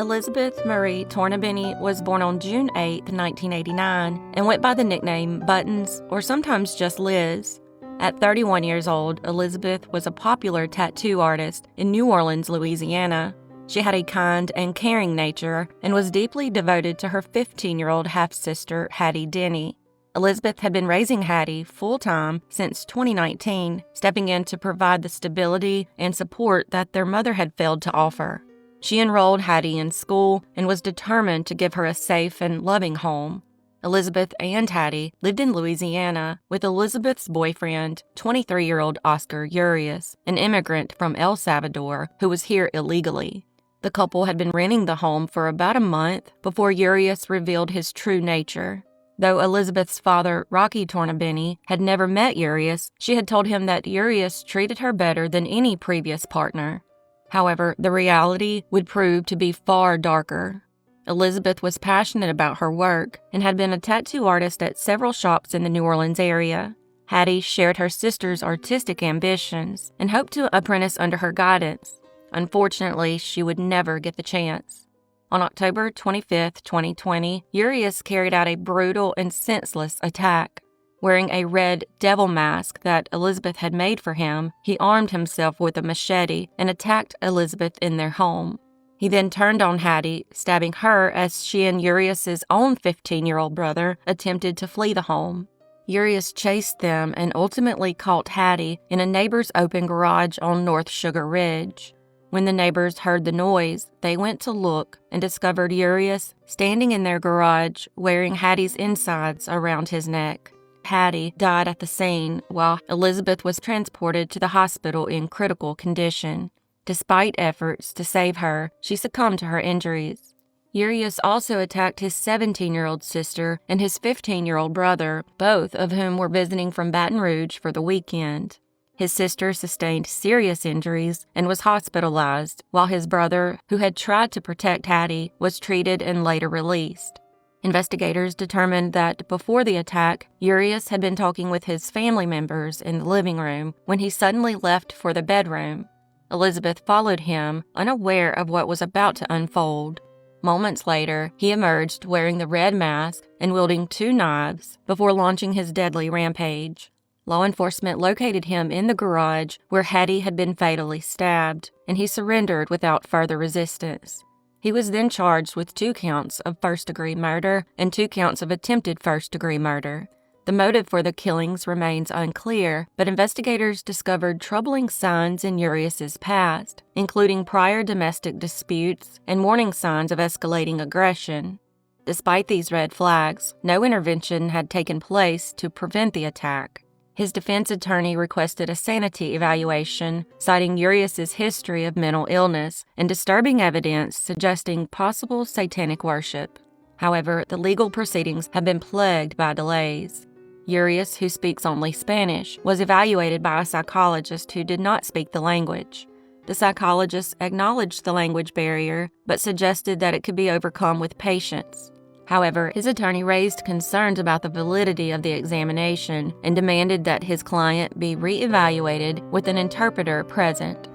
Elizabeth Marie Tornabene was born on June 8, 1989, and went by the nickname Buttons or sometimes just Liz. At 31 years old, Elizabeth was a popular tattoo artist in New Orleans, Louisiana. She had a kind and caring nature and was deeply devoted to her 15-year-old half-sister, Hattie Denny. Elizabeth had been raising Hattie full-time since 2019, stepping in to provide the stability and support that their mother had failed to offer. She enrolled Hattie in school and was determined to give her a safe and loving home. Elizabeth and Hattie lived in Louisiana with Elizabeth's boyfriend, 23-year-old Oscar Urias, an immigrant from El Salvador who was here illegally. The couple had been renting the home for about a month before Urias revealed his true nature. Though Elizabeth's father, Rocky Tornabene, had never met Urias, she had told him that Urias treated her better than any previous partner. However, the reality would prove to be far darker. Elizabeth was passionate about her work and had been a tattoo artist at several shops in the New Orleans area. Hattie shared her sister's artistic ambitions and hoped to apprentice under her guidance. Unfortunately, she would never get the chance. On October 25, 2020, Urias carried out a brutal and senseless attack. Wearing a red devil mask that Elizabeth had made for him, he armed himself with a machete and attacked Elizabeth in their home. He then turned on Hattie, stabbing her as she and Urias's own 15-year-old brother attempted to flee the home. Urias chased them and ultimately caught Hattie in a neighbor's open garage on North Sugar Ridge. When the neighbors heard the noise, they went to look and discovered Urias standing in their garage wearing Hattie's insides around his neck. Hattie died at the scene while Elizabeth was transported to the hospital in critical condition. Despite efforts to save her, she succumbed to her injuries. Urias also attacked his 17-year-old sister and his 15-year-old brother, both of whom were visiting from Baton Rouge for the weekend. His sister sustained serious injuries and was hospitalized, while his brother, who had tried to protect Hattie, was treated and later released. Investigators determined that before the attack, Urias had been talking with his family members in the living room when he suddenly left for the bedroom. Elizabeth followed him, unaware of what was about to unfold. Moments later, he emerged wearing the red mask and wielding 2 knives before launching his deadly rampage. Law enforcement located him in the garage where Hattie had been fatally stabbed, and he surrendered without further resistance. He was then charged with 2 counts of first-degree murder and 2 counts of attempted first-degree murder. The motive for the killings remains unclear, but investigators discovered troubling signs in Urias's past, including prior domestic disputes and warning signs of escalating aggression. Despite these red flags, no intervention had taken place to prevent the attack. His defense attorney requested a sanity evaluation, citing Urias's history of mental illness and disturbing evidence suggesting possible satanic worship. However, the legal proceedings have been plagued by delays. Urias, who speaks only Spanish, was evaluated by a psychologist who did not speak the language. The psychologist acknowledged the language barrier, but suggested that it could be overcome with patience. However, his attorney raised concerns about the validity of the examination and demanded that his client be re-evaluated with an interpreter present.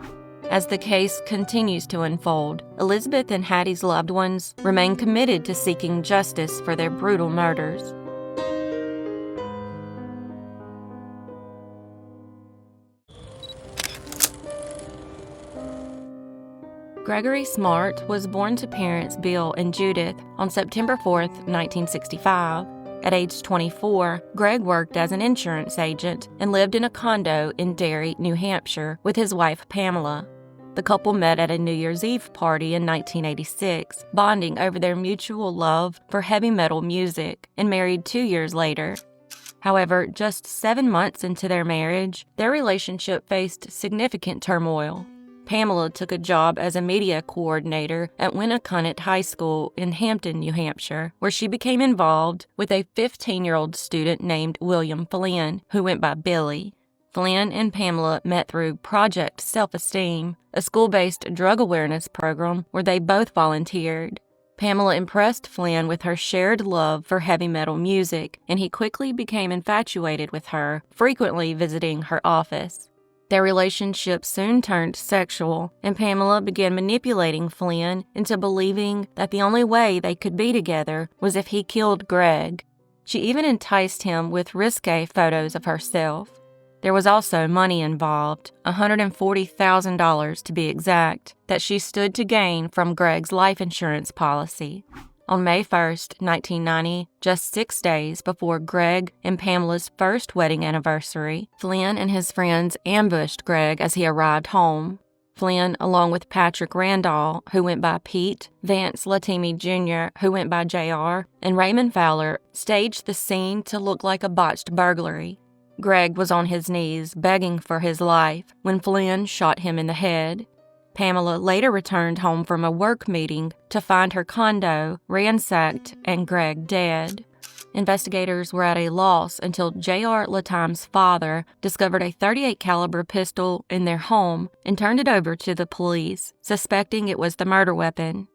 As the case continues to unfold, Elizabeth and Hattie's loved ones remain committed to seeking justice for their brutal murders. Greggory Smart was born to parents Bill and Judith on September 4, 1965. At age 24, Gregg worked as an insurance agent and lived in a condo in Derry, New Hampshire, with his wife Pamela. The couple met at a New Year's Eve party in 1986, bonding over their mutual love for heavy metal music, and married 2 years later. However, just 7 months into their marriage, their relationship faced significant turmoil. Pamela took a job as a media coordinator at Winnicott High School in Hampton, New Hampshire, where she became involved with a 15-year-old student named William Flynn, who went by Billy. Flynn and Pamela met through Project Self-Esteem, a school-based drug awareness program where they both volunteered. Pamela impressed Flynn with her shared love for heavy metal music, and he quickly became infatuated with her, frequently visiting her office. Their relationship soon turned sexual, and Pamela began manipulating Flynn into believing that the only way they could be together was if he killed Gregg. She even enticed him with risque photos of herself. There was also money involved, $140,000 to be exact, that she stood to gain from Gregg's life insurance policy. On May 1st, 1990, just 6 days before Gregg and Pamela's first wedding anniversary, Flynn and his friends ambushed Gregg as he arrived home. Flynn, along with Patrick Randall, who went by Pete, Vance Latimi Jr., who went by JR, and Raymond Fowler, staged the scene to look like a botched burglary. Gregg was on his knees begging for his life when Flynn shot him in the head. Pamela later returned home from a work meeting to find her condo ransacked and Gregg dead. Investigators were at a loss until J.R. Latime's father discovered a .38 caliber pistol in their home and turned it over to the police, suspecting it was the murder weapon.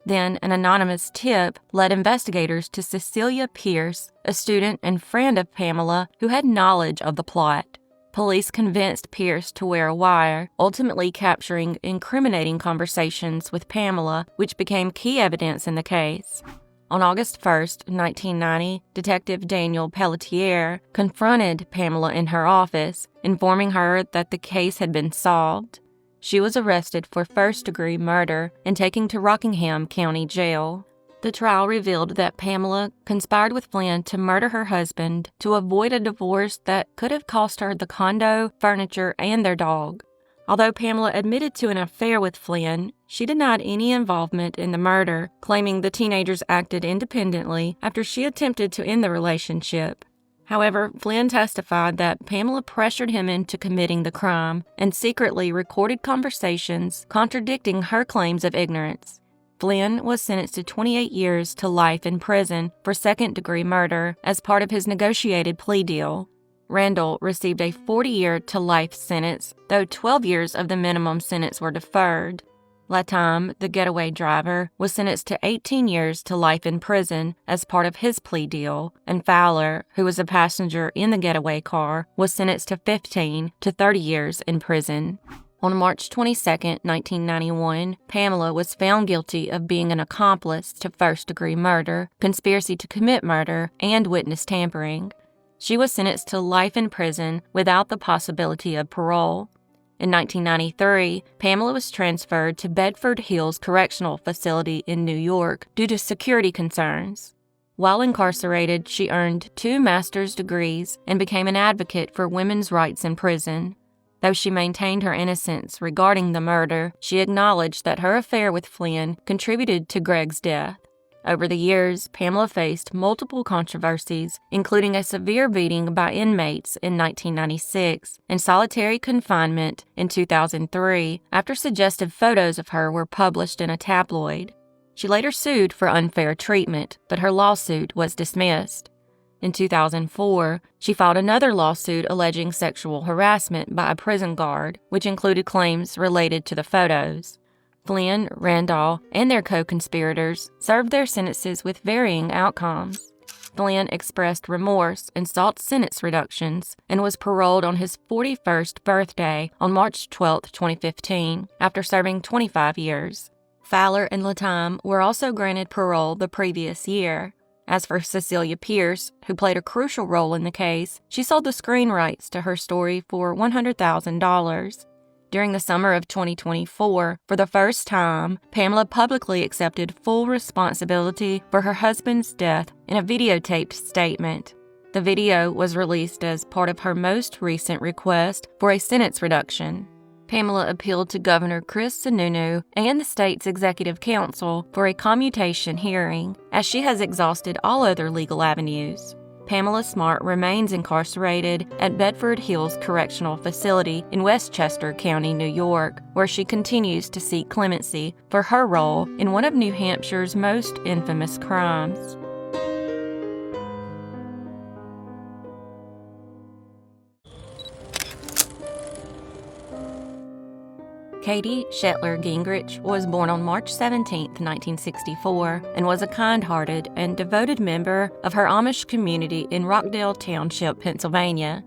Then an anonymous tip led investigators to Cecilia Pierce, a student and friend of Pamela who had knowledge of the plot. Police convinced Pierce to wear a wire, ultimately capturing incriminating conversations with Pamela, which became key evidence in the case. On August 1, 1990, Detective Daniel Pelletier confronted Pamela in her office, informing her that the case had been solved. She was arrested for first-degree murder and taken to Rockingham County Jail. The trial revealed that Pamela conspired with Flynn to murder her husband to avoid a divorce that could have cost her the condo, furniture, and their dog. Although Pamela admitted to an affair with Flynn, she denied any involvement in the murder, claiming the teenagers acted independently after she attempted to end the relationship. However, Flynn testified that Pamela pressured him into committing the crime and secretly recorded conversations contradicting her claims of ignorance. Flynn was sentenced to 28 years to life in prison for second-degree murder as part of his negotiated plea deal. Randall received a 40-year-to-life sentence, though 12 years of the minimum sentence were deferred. Latime, the getaway driver, was sentenced to 18 years to life in prison as part of his plea deal, and Fowler, who was a passenger in the getaway car, was sentenced to 15 to 30 years in prison. On March 22, 1991, Pamela was found guilty of being an accomplice to first-degree murder, conspiracy to commit murder, and witness tampering. She was sentenced to life in prison without the possibility of parole. In 1993, Pamela was transferred to Bedford Hills Correctional Facility in New York due to security concerns. While incarcerated, she earned 2 master's degrees and became an advocate for women's rights in prison. Though she maintained her innocence regarding the murder, she acknowledged that her affair with Flynn contributed to Gregg's death. Over the years, Pamela faced multiple controversies, including a severe beating by inmates in 1996 and solitary confinement in 2003 after suggestive photos of her were published in a tabloid. She later sued for unfair treatment, but her lawsuit was dismissed. In 2004, she filed another lawsuit alleging sexual harassment by a prison guard, which included claims related to the photos. Flynn, Randall, and their co-conspirators served their sentences with varying outcomes. Flynn expressed remorse and sought sentence reductions and was paroled on his 41st birthday on March 12, 2015, after serving 25 years. Fowler and Latime were also granted parole the previous year. As for Cecilia Pierce, who played a crucial role in the case, she sold the screen rights to her story for $100,000. During the summer of 2024, for the first time, Pamela publicly accepted full responsibility for her husband's death in a videotaped statement. The video was released as part of her most recent request for a sentence reduction. Pamela appealed to Governor Chris Sununu and the state's executive council for a commutation hearing, as she has exhausted all other legal avenues. Pamela Smart remains incarcerated at Bedford Hills Correctional Facility in Westchester County, New York, where she continues to seek clemency for her role in one of New Hampshire's most infamous crimes. Katie Shetler Gingerich was born on March 17, 1964, and was a kind-hearted and devoted member of her Amish community in Rockdale Township, Pennsylvania.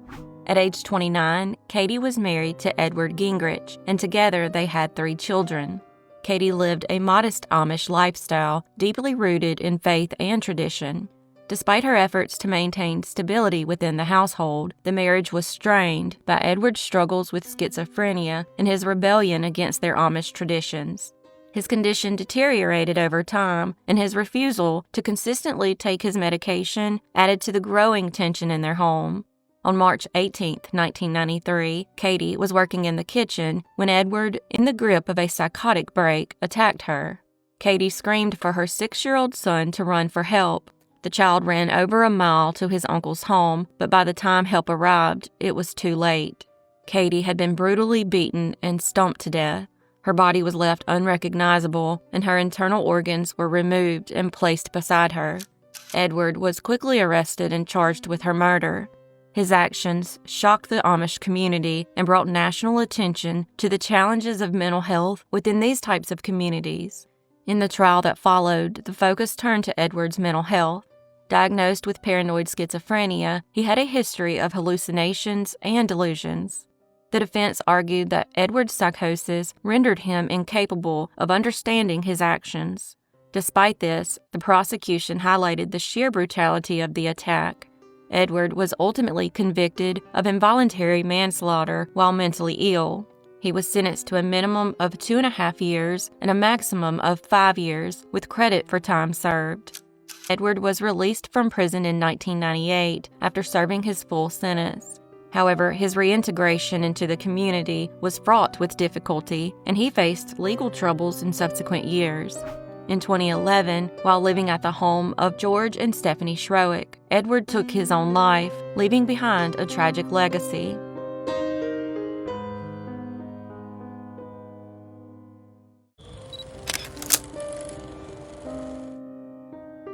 At age 29, Katie was married to Edward Gingerich, and together they had 3 children. Katie lived a modest Amish lifestyle, deeply rooted in faith and tradition. Despite her efforts to maintain stability within the household, the marriage was strained by Edward's struggles with schizophrenia and his rebellion against their Amish traditions. His condition deteriorated over time, and his refusal to consistently take his medication added to the growing tension in their home. On March 18, 1993, Katie was working in the kitchen when Edward, in the grip of a psychotic break, attacked her. Katie screamed for her 6-year-old son to run for help. The child ran over a mile to his uncle's home, but by the time help arrived, it was too late. Katie had been brutally beaten and stomped to death. Her body was left unrecognizable, and her internal organs were removed and placed beside her. Edward was quickly arrested and charged with her murder. His actions shocked the Amish community and brought national attention to the challenges of mental health within these types of communities. In the trial that followed, the focus turned to Edward's mental health. Diagnosed with paranoid schizophrenia, he had a history of hallucinations and delusions. The defense argued that Edward's psychosis rendered him incapable of understanding his actions. Despite this, the prosecution highlighted the sheer brutality of the attack. Edward was ultimately convicted of involuntary manslaughter while mentally ill. He was sentenced to a minimum of 2.5 years and a maximum of 5 years, with credit for time served. Edward was released from prison in 1998 after serving his full sentence. However, his reintegration into the community was fraught with difficulty, and he faced legal troubles in subsequent years. In 2011, while living at the home of George and Stephanie Schroeck, Edward took his own life, leaving behind a tragic legacy.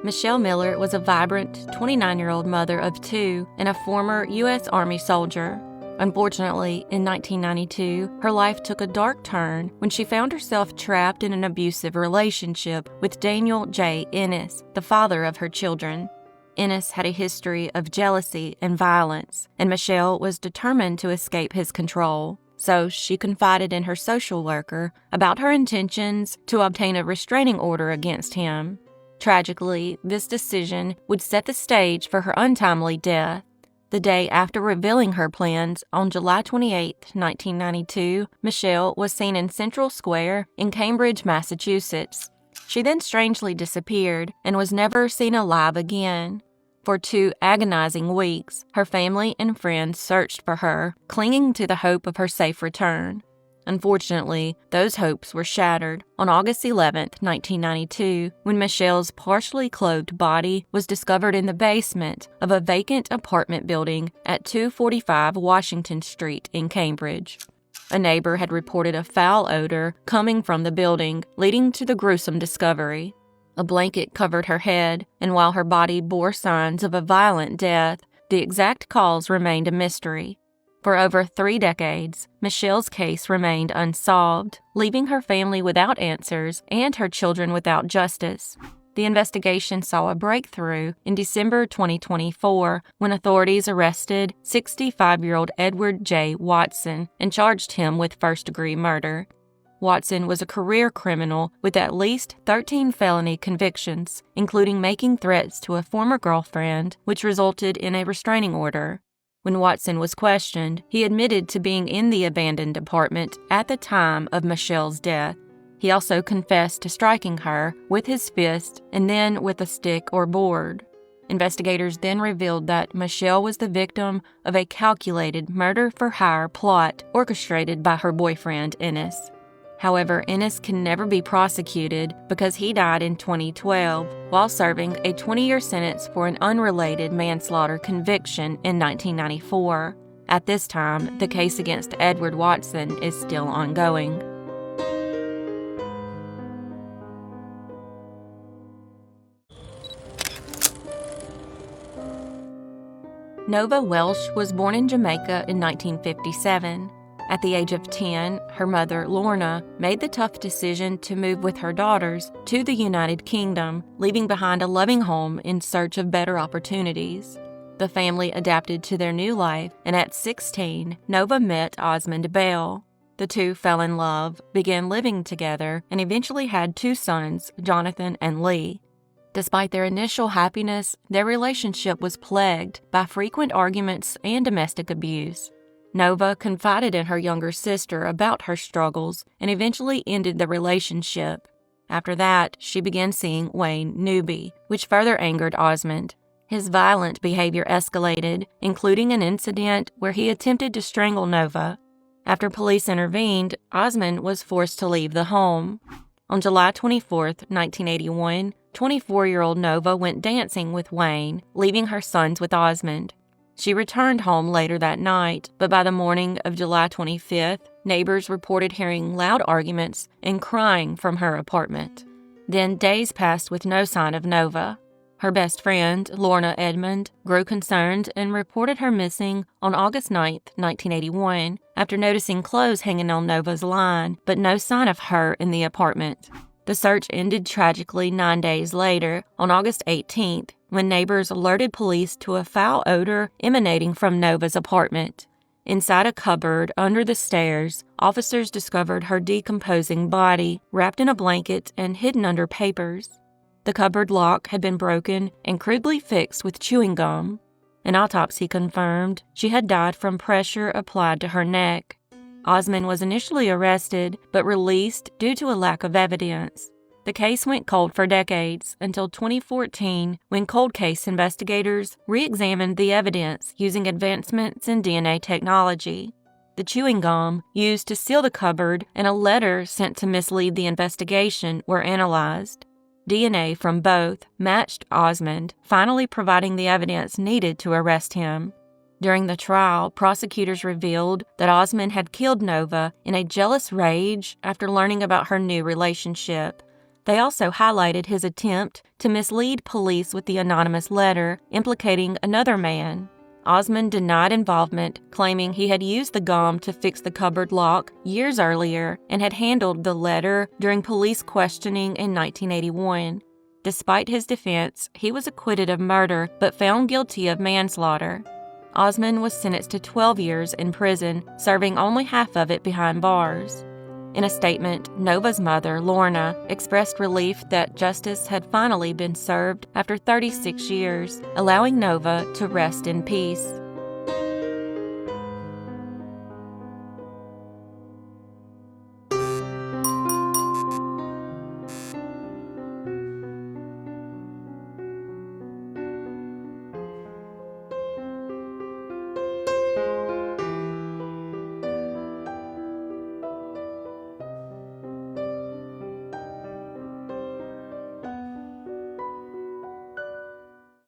Michelle Miller was a vibrant 29-year-old mother of 2 and a former U.S. Army soldier. Unfortunately, in 1992, her life took a dark turn when she found herself trapped in an abusive relationship with Daniel J. Ennis, the father of her children. Ennis had a history of jealousy and violence, and Michelle was determined to escape his control. So she confided in her social worker about her intentions to obtain a restraining order against him. Tragically, this decision would set the stage for her untimely death. The day after revealing her plans, on July 28, 1992, Michelle was seen in Central Square in Cambridge, Massachusetts. She then strangely disappeared and was never seen alive again. For 2 agonizing weeks, her family and friends searched for her, clinging to the hope of her safe return. Unfortunately, those hopes were shattered on August 11, 1992, when Michelle's partially clothed body was discovered in the basement of a vacant apartment building at 245 Washington Street in Cambridge. A neighbor had reported a foul odor coming from the building, leading to the gruesome discovery. A blanket covered her head, and while her body bore signs of a violent death, the exact cause remained a mystery. For over 3 decades, Michelle's case remained unsolved, leaving her family without answers and her children without justice. The investigation saw a breakthrough in December 2024 when authorities arrested 65-year-old Edward J. Watson and charged him with first-degree murder. Watson was a career criminal with at least 13 felony convictions, including making threats to a former girlfriend, which resulted in a restraining order. When Watson was questioned, he admitted to being in the abandoned apartment at the time of Michelle's death. He also confessed to striking her with his fist and then with a stick or board. Investigators then revealed that Michelle was the victim of a calculated murder-for-hire plot orchestrated by her boyfriend, Ennis. However, Ennis can never be prosecuted because he died in 2012 while serving a 20-year sentence for an unrelated manslaughter conviction in 1994. At this time, the case against Edward Watson is still ongoing. Nova Welsh was born in Jamaica in 1957. At the age of 10, her mother, Lorna, made the tough decision to move with her daughters to the United Kingdom, leaving behind a loving home in search of better opportunities. The family adapted to their new life, and at 16, Nova met Osmond Bell. The two fell in love, began living together, and eventually had 2 sons, Jonathan and Lee. Despite their initial happiness, their relationship was plagued by frequent arguments and domestic abuse. Nova confided in her younger sister about her struggles and eventually ended the relationship. After that, she began seeing Wayne Newby, which further angered Osmond. His violent behavior escalated, including an incident where he attempted to strangle Nova. After police intervened, Osmond was forced to leave the home. On July 24, 1981, 24-year-old Nova went dancing with Wayne, leaving her sons with Osmond. She returned home later that night, but by the morning of July 25th, neighbors reported hearing loud arguments and crying from her apartment. Then days passed with no sign of Nova. Her best friend, Lorna Edmond, grew concerned and reported her missing on August 9, 1981, after noticing clothes hanging on Nova's line, but no sign of her in the apartment. The search ended tragically 9 days later, on August 18th, when neighbors alerted police to a foul odor emanating from Nova's apartment. Inside a cupboard under the stairs, officers discovered her decomposing body, wrapped in a blanket and hidden under papers. The cupboard lock had been broken and crudely fixed with chewing gum. An autopsy confirmed she had died from pressure applied to her neck. Osmond was initially arrested, but released due to a lack of evidence. The case went cold for decades, until 2014, when cold case investigators re-examined the evidence using advancements in DNA technology. The chewing gum used to seal the cupboard and a letter sent to mislead the investigation were analyzed. DNA from both matched Osmond, finally providing the evidence needed to arrest him. During the trial, prosecutors revealed that Osmond had killed Nova in a jealous rage after learning about her new relationship. They also highlighted his attempt to mislead police with the anonymous letter implicating another man. Osmond denied involvement, claiming he had used the gum to fix the cupboard lock years earlier and had handled the letter during police questioning in 1981. Despite his defense, he was acquitted of murder but found guilty of manslaughter. Osmond was sentenced to 12 years in prison, serving only half of it behind bars. In a statement, Nova's mother, Lorna, expressed relief that justice had finally been served after 36 years, allowing Nova to rest in peace.